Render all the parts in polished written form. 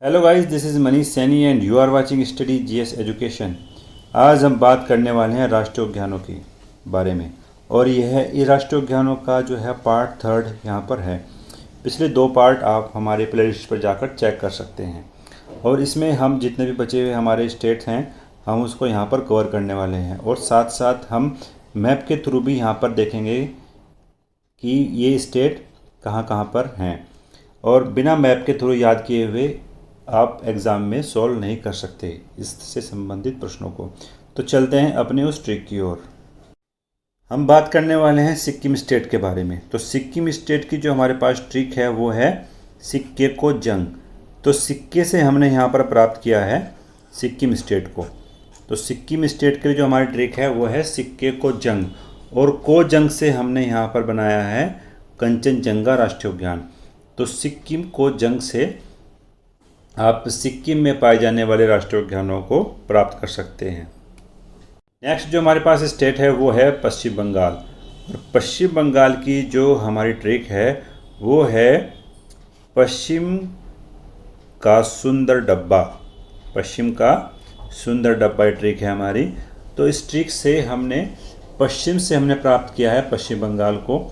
Hello guys, this is Manish Saini and you are watching study GS education. आज हम बात करने वाले हैं राष्ट्रीय उद्यानों के बारे में। और यह है ये राष्ट्रीय उद्यानों का जो है पार्ट थर्ड यहाँ पर है। पिछले दो पार्ट आप हमारे प्लेलिस्ट पर जाकर चेक कर सकते हैं। और इसमें हम जितने भी बचे हुए हमारे स्टेट हैं हम उसको यहाँ पर कवर करने वाले हैं। और साथ साथ हम मैप के थ्रू भी यहाँ पर देखेंगे कि ये स्टेट कहाँ कहाँ पर हैं। और बिना मैप के थ्रू याद किए हुए आप एग्ज़ाम में सॉल्व नहीं कर सकते इससे संबंधित प्रश्नों को। तो चलते हैं अपने उस ट्रिक की ओर। हम बात करने वाले हैं सिक्किम स्टेट के बारे में। तो सिक्किम स्टेट की जो हमारे पास ट्रिक है वो है सिक्के को जंग। तो सिक्के से हमने यहाँ पर प्राप्त किया है सिक्किम स्टेट को। तो सिक्किम स्टेट के लिए जो हमारी ट्रिक है वो है सिक्के को जंग। और को जंग से हमने यहाँ पर बनाया है कंचनजंगा राष्ट्रीय उद्यान। तो सिक्किम को जंग से आप सिक्किम में पाए जाने वाले राष्ट्रीय उद्यानों को प्राप्त कर सकते हैं। नेक्स्ट जो हमारे पास स्टेट है वो है पश्चिम बंगाल। और पश्चिम बंगाल की जो हमारी ट्रिक है वो है पश्चिम का सुंदर डब्बा। पश्चिम का सुंदर डब्बा ट्रिक है हमारी। तो इस ट्रिक से हमने पश्चिम से हमने प्राप्त किया है पश्चिम बंगाल को।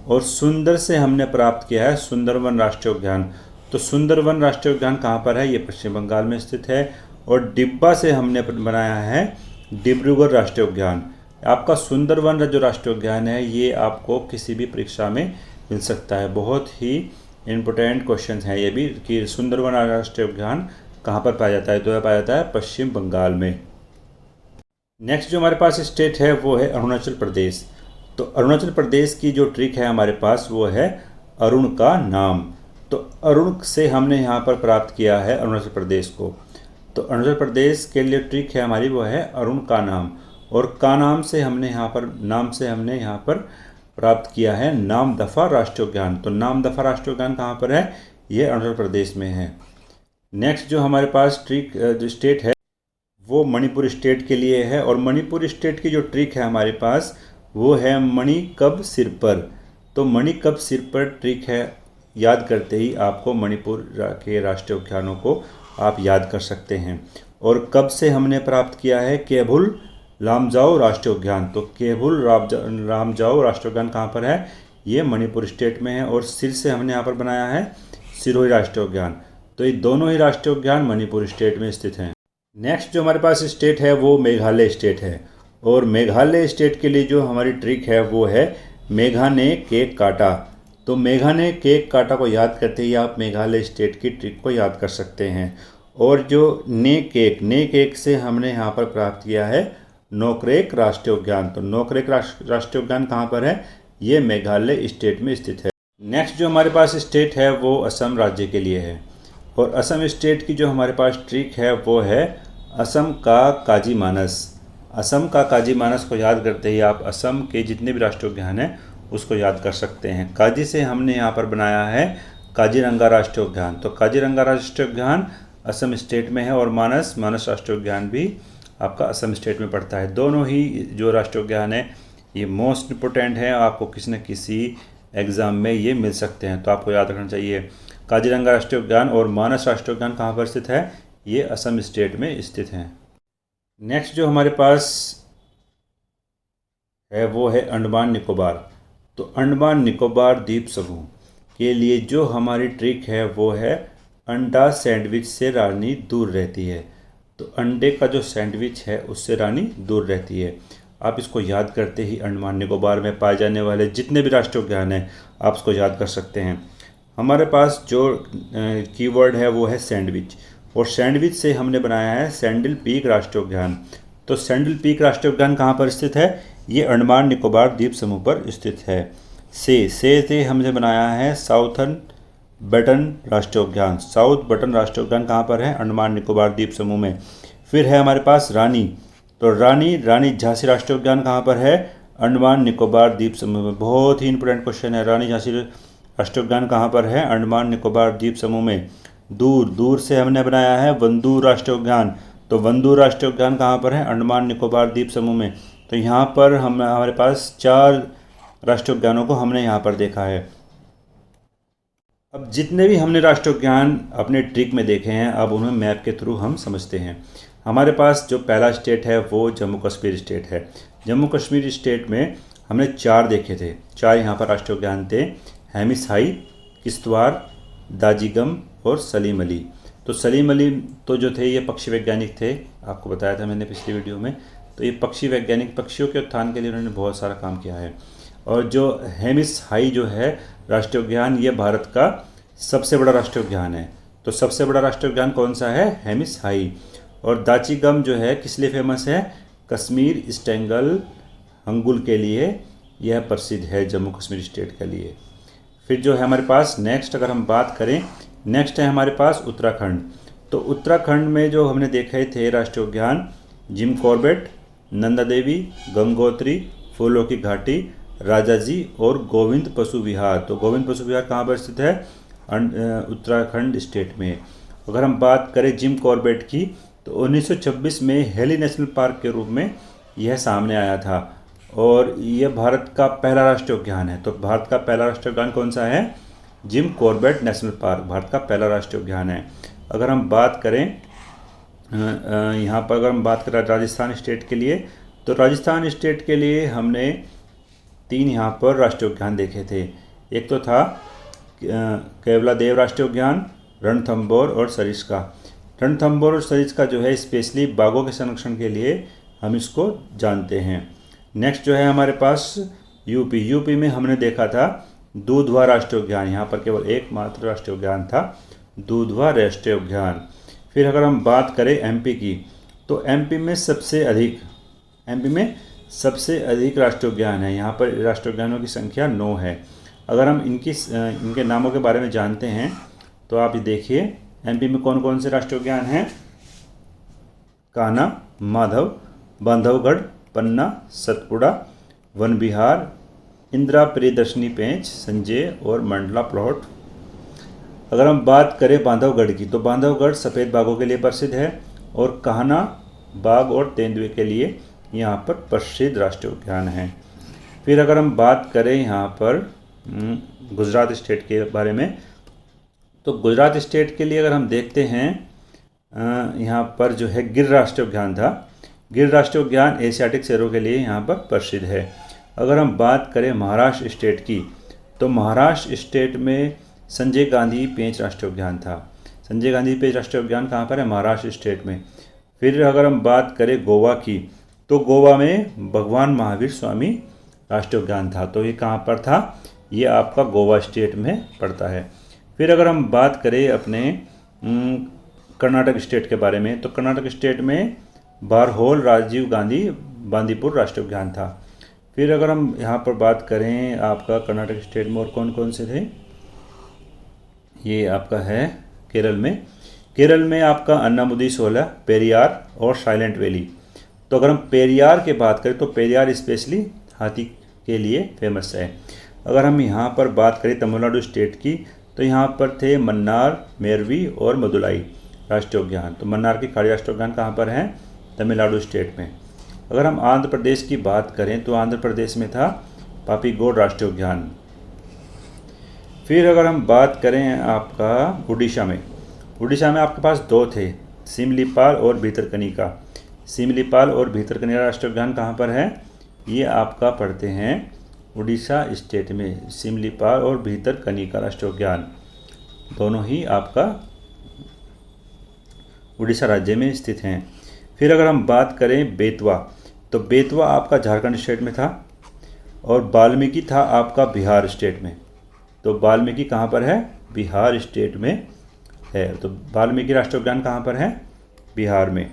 और सुंदर से हमने प्राप्त किया है सुंदरवन राष्ट्रीय उद्यान। तो सुंदरवन राष्ट्रीय उद्यान कहाँ पर है? ये पश्चिम बंगाल में स्थित है। और डिब्बा से हमने बनाया है डिब्रूगढ़ राष्ट्रीय उद्यान। आपका सुंदरवन जो राष्ट्रीय उद्यान है ये आपको किसी भी परीक्षा में मिल सकता है। बहुत ही इम्पोर्टेंट क्वेश्चन है ये भी कि सुंदरवन राष्ट्रीय उद्यान कहाँ पर पाया जाता है। तो यह पाया जाता है पश्चिम बंगाल में। नेक्स्ट जो हमारे पास स्टेट है वो है अरुणाचल प्रदेश। तो अरुणाचल प्रदेश की जो ट्रिक है हमारे पास वो है अरुण का नाम। तो अरुण से हमने यहाँ पर प्राप्त किया है अरुणाचल प्रदेश को। तो अरुणाचल प्रदेश के लिए ट्रिक है हमारी वो है अरुण का नाम। और का नाम से हमने यहाँ पर प्राप्त किया है नामदफा राष्ट्रीय उद्यान। तो नामदफा राष्ट्रीय उद्यान कहाँ पर है? ये अरुणाचल प्रदेश में है। नेक्स्ट जो हमारे पास ट्रिक जो स्टेट है वो मणिपुर स्टेट के लिए है। और मणिपुर स्टेट की जो ट्रिक है हमारे पास वो है मणि कब सिर पर। तो मणि कब सिर पर ट्रिक है। याद करते ही आपको मणिपुर के राष्ट्रीय उद्यानों को आप याद कर सकते हैं। और कब से हमने प्राप्त किया है केवुल लामजाओ राष्ट्रीय उद्यान। तो केवुल लामजाओ राष्ट्रीय उद्यान कहाँ पर है? ये मणिपुर स्टेट में है। और सिर से हमने यहाँ पर बनाया है सिरोही राष्ट्रीय उद्यान। तो ये दोनों ही राष्ट्रीय उद्यान मणिपुर स्टेट में स्थित हैं। नेक्स्ट जो हमारे पास स्टेट है वो मेघालय स्टेट है। और मेघालय स्टेट के लिए जो हमारी ट्रिक है वो है मेघा ने केक काटा। तो मेघा ने केक काटा को याद करते ही आप मेघालय स्टेट की ट्रिक को याद कर सकते हैं। और जो ने केक से हमने यहाँ पर प्राप्त किया है नोकरेक राष्ट्रीय उद्यान। तो नोकरेक राष्ट्रीय उद्यान कहाँ पर है? ये मेघालय स्टेट में स्थित है। नेक्स्ट जो हमारे पास स्टेट है वो असम राज्य के लिए है। और असम स्टेट की जो हमारे पास ट्रिक है वो है असम का काजी मानस। असम का काजी मानस को याद करते ही आप असम के जितने भी राष्ट्रीय उद्यान हैं उसको याद कर सकते हैं। काजी से हमने यहाँ पर बनाया है काजीरंगा राष्ट्रीय उद्यान। तो काजीरंगा राष्ट्रीय उद्यान असम स्टेट में है। और मानस राष्ट्रीय उद्यान भी आपका असम स्टेट में पड़ता है। दोनों ही जो राष्ट्रीय उद्यान है ये मोस्ट इम्पोर्टेंट है। आपको किसी न किसी एग्ज़ाम में ये मिल सकते हैं। तो आपको याद रखना चाहिए काजीरंगा राष्ट्रीय उद्यान और मानस राष्ट्रीय उद्यान कहाँ पर स्थित है? ये असम स्टेट में स्थित हैं। नेक्स्ट जो हमारे पास है वो है अंडमान निकोबार। तो अंडमान निकोबार द्वीप समूह के लिए जो हमारी ट्रिक है वो है अंडा सैंडविच से रानी दूर रहती है। तो अंडे का जो सैंडविच है उससे रानी दूर रहती है। आप इसको याद करते ही अंडमान निकोबार में पाए जाने वाले जितने भी राष्ट्रीय उद्यान हैं आप इसको याद कर सकते हैं। हमारे पास जो कीवर्ड है वो है सैंडविच। और सैंडविच से हमने बनाया है सैंडल पीक राष्ट्रीय उद्यान। तो सैंडल पीक राष्ट्रीय उद्यान कहाँ पर स्थित है? ये अंडमान निकोबार द्वीप समूह पर स्थित है। से हमने बनाया है साउथर्न बटन राष्ट्रीय उद्यान। साउथ बटन राष्ट्रीय उद्यान कहाँ पर है? अंडमान निकोबार द्वीप समूह में। फिर है हमारे पास रानी। तो रानी झांसी राष्ट्रीय उद्यान कहाँ पर है? अंडमान निकोबार द्वीप समूह में। बहुत ही इंपॉर्टेंट क्वेश्चन है। रानी झांसी राष्ट्रीय उद्यान कहाँ पर है? अंडमान निकोबार द्वीप समूह में। दूर से हमने बनाया है वंदूर राष्ट्रीय उद्यान। तो वंदूर राष्ट्रीय उद्यान कहाँ पर है? अंडमान निकोबार द्वीप समूह में। तो यहाँ पर हमारे पास 4 राष्ट्रीय उद्यानों को हमने यहाँ पर देखा है। अब जितने भी हमने राष्ट्रोद्यान अपने ट्रिक में देखे हैं, अब उन्हें मैप के थ्रू हम समझते हैं। हमारे पास जो पहला स्टेट है वो जम्मू कश्मीर स्टेट है। जम्मू कश्मीर स्टेट में हमने 4 देखे थे, 4 यहाँ पर राष्ट्रोद्यान थे, हेमिस हाई, किश्तवाड़, दाजिगम और सलीम अली। तो सलीम अली तो जो थे ये पक्षी वैज्ञानिक थे, आपको बताया था मैंने पिछली वीडियो में। तो ये पक्षी वैज्ञानिक पक्षियों के उत्थान के लिए उन्होंने बहुत सारा काम किया है। और जो हेमिस हाई जो है राष्ट्रीय उद्यान, ये भारत का सबसे बड़ा राष्ट्रीय उद्यान है। तो सबसे बड़ा राष्ट्रीय उद्यान कौन सा है? हेमिस हाई। और दाचिगम जो है किस लिए फेमस है? कश्मीर स्टेंगल हंगुल के लिए यह प्रसिद्ध है, जम्मू कश्मीर स्टेट के लिए। फिर जो है हमारे पास नेक्स्ट, अगर हम बात करें, नेक्स्ट है हमारे पास उत्तराखंड। तो उत्तराखंड में जो हमने देखे थे राष्ट्रीय उद्यान, जिम कॉर्बेट, नंदा देवी, गंगोत्री, फूलों की घाटी, राजाजी और गोविंद पशु विहार। तो गोविंद पशु विहार कहाँ पर स्थित है? उत्तराखंड स्टेट में। अगर हम बात करें जिम कॉर्बेट की, तो 1926 में हेली नेशनल पार्क के रूप में यह सामने आया था और यह भारत का पहला राष्ट्रीय उद्यान है। तो भारत का पहला राष्ट्रीय उद्यान कौन सा है? Jim Corbett national park Bharat का पहला राष्ट्रीय उद्यान है। अगर हम बात करें यहाँ पर, अगर हम बात करें राजस्थान स्टेट के लिए, तो राजस्थान स्टेट के लिए हमने 3 यहाँ पर राष्ट्रीय उद्यान देखे थे। एक तो था केवलादेव राष्ट्रीय उद्यान, रणथंभौर और सरिस्का। रणथंभौर और सरिस्का जो है स्पेशली बाघों के संरक्षण के लिए हम इसको जानते हैं। नेक्स्ट जो है हमारे पास यूपी में हमने देखा था दूधवा राष्ट्रीय उद्यान। यहाँ पर केवल एकमात्र राष्ट्रीय उद्यान था, दूधवा राष्ट्रीय उद्यान। फिर अगर हम बात करें एमपी की, तो एमपी में सबसे अधिक राष्ट्रीय उद्यान है। यहाँ पर राष्ट्रीय उद्यानों की संख्या 9 है। अगर हम इनके नामों के बारे में जानते हैं तो आप ये देखिए, एमपी में कौन कौन से राष्ट्रीय उद्यान हैं? कान्हा, माधव, बांधवगढ़, पन्ना, सतपुड़ा, वन विहार, इंदिरा प्रियदर्शनी पेंच, संजय और मंडला प्लॉट। अगर हम बात करें बांधवगढ़ की, तो बांधवगढ़ सफ़ेद बाघों के लिए प्रसिद्ध है और कान्हा बाघ और तेंदुए के लिए यहाँ पर प्रसिद्ध राष्ट्रीय उद्यान है। फिर अगर हम बात करें यहाँ पर गुजरात स्टेट के बारे में, तो गुजरात स्टेट के लिए अगर हम देखते हैं, यहाँ पर जो है गिर राष्ट्रीय उद्यान था। गिर राष्ट्रीय उद्यान एशियाटिक शेरों के लिए यहाँ पर प्रसिद्ध है। अगर हम बात करें महाराष्ट्र स्टेट की, तो महाराष्ट्र स्टेट में संजय गांधी पेंच राष्ट्रीय उद्यान था। संजय गांधी पेंच राष्ट्रीय उद्यान कहाँ पर है? महाराष्ट्र स्टेट में। फिर अगर हम बात करें गोवा की, तो गोवा में भगवान महावीर स्वामी राष्ट्रीय उद्यान था। तो ये कहाँ पर था? ये आपका गोवा स्टेट में पड़ता है। फिर अगर हम बात करें अपने कर्नाटक स्टेट के बारे में, तो कर्नाटक स्टेट में बारहोल राजीव गांधी बांदीपुर राष्ट्रीय उद्यान था। फिर अगर हम यहाँ पर बात करें आपका कर्नाटक स्टेट में और कौन कौन से थे, ये आपका है केरल में आपका अन्नामुदी शोला, पेरियार और साइलेंट वैली। तो अगर हम पेरियार की बात करें, तो पेरियार स्पेशली हाथी के लिए फेमस है। अगर हम यहाँ पर बात करें तमिलनाडु स्टेट की, तो यहाँ पर थे मन्नार, मेरवी और मदुलाई राष्ट्रीय उद्यान। तो मन्नार की खाड़ी राष्ट्रीय उद्यान कहाँ पर है? तमिलनाडु स्टेट में। अगर हम आंध्र प्रदेश की बात करें, तो आंध्र प्रदेश में था पापीगोड राष्ट्रीय उद्यान। फिर अगर हम बात करें आपका उड़ीसा में आपके पास 2 थे, सिमलीपाल और भीतरकनिका। सिमलीपाल और भीतरकनिका राष्ट्रीय उद्यान कहाँ पर है? ये आपका पढ़ते हैं उड़ीसा स्टेट में। सिमलीपाल और भीतरकनिका राष्ट्रीय उद्यान दोनों ही आपका उड़ीसा राज्य में स्थित हैं। फिर अगर हम बात करें बेतवा, तो बेतवा आपका झारखंड स्टेट में था और वाल्मीकि था आपका बिहार स्टेट में। तो वाल्मीकि कहाँ पर है? बिहार स्टेट में है। तो वाल्मीकि राष्ट्रीय उद्यान कहाँ पर है? बिहार में।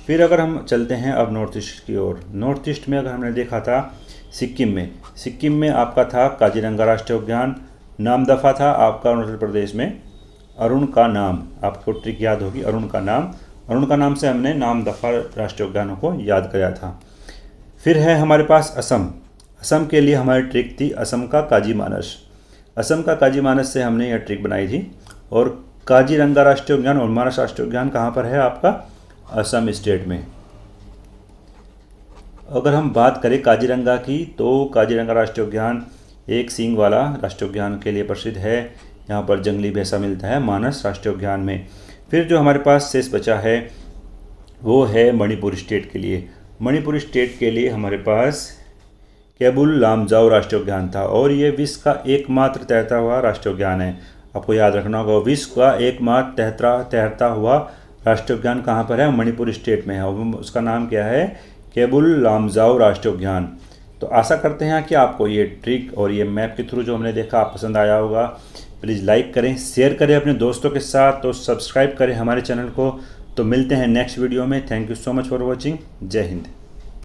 फिर अगर हम चलते हैं अब नॉर्थ ईस्ट की ओर, नॉर्थ ईस्ट में अगर हमने देखा था सिक्किम में आपका था काजीरंगा राष्ट्रीय उद्यान। नामदफा था आपका अरुणाचल प्रदेश में। अरुण का नाम, आपको ट्रिक याद होगी, अरुण का नाम से हमने नामदफा राष्ट्रीय उद्यानों को याद कराया था। फिर है हमारे पास असम के लिए हमारी ट्रिक थी असम का काजी मानस से हमने यह ट्रिक बनाई थी। और काजीरंगा राष्ट्रीय उद्यान और मानस राष्ट्रीय उद्यान कहाँ पर है? आपका असम स्टेट में। अगर हम बात करें काजीरंगा की, तो काजीरंगा राष्ट्रीय उद्यान एक सींग वाला राष्ट्रीय उद्यान के लिए प्रसिद्ध है। यहाँ पर जंगली भैंसा मिलता है मानस राष्ट्रीय उद्यान में। फिर जो हमारे पास शेष बचा है वो है मणिपुर स्टेट के लिए। मणिपुर स्टेट के लिए हमारे पास केबुल लामजाओ राष्ट्रीय उद्यान था और ये विश्व का एकमात्र तैरता हुआ राष्ट्रीय उद्यान है। आपको याद रखना होगा, विश्व का एकमात्र तैरता हुआ राष्ट्रीय उद्यान कहाँ पर है? मणिपुर स्टेट में है और उसका नाम क्या है? केबुल लामजाओ राष्ट्रीय उद्यान। तो आशा करते हैं कि आपको ये ट्रिक और ये मैप के थ्रू जो हमने देखा आप पसंद आया होगा। प्लीज़ लाइक करें, शेयर करें अपने दोस्तों के साथ, तो सब्सक्राइब करें हमारे चैनल को। तो मिलते हैं नेक्स्ट वीडियो में। Thank you so much for watching. जय हिंद।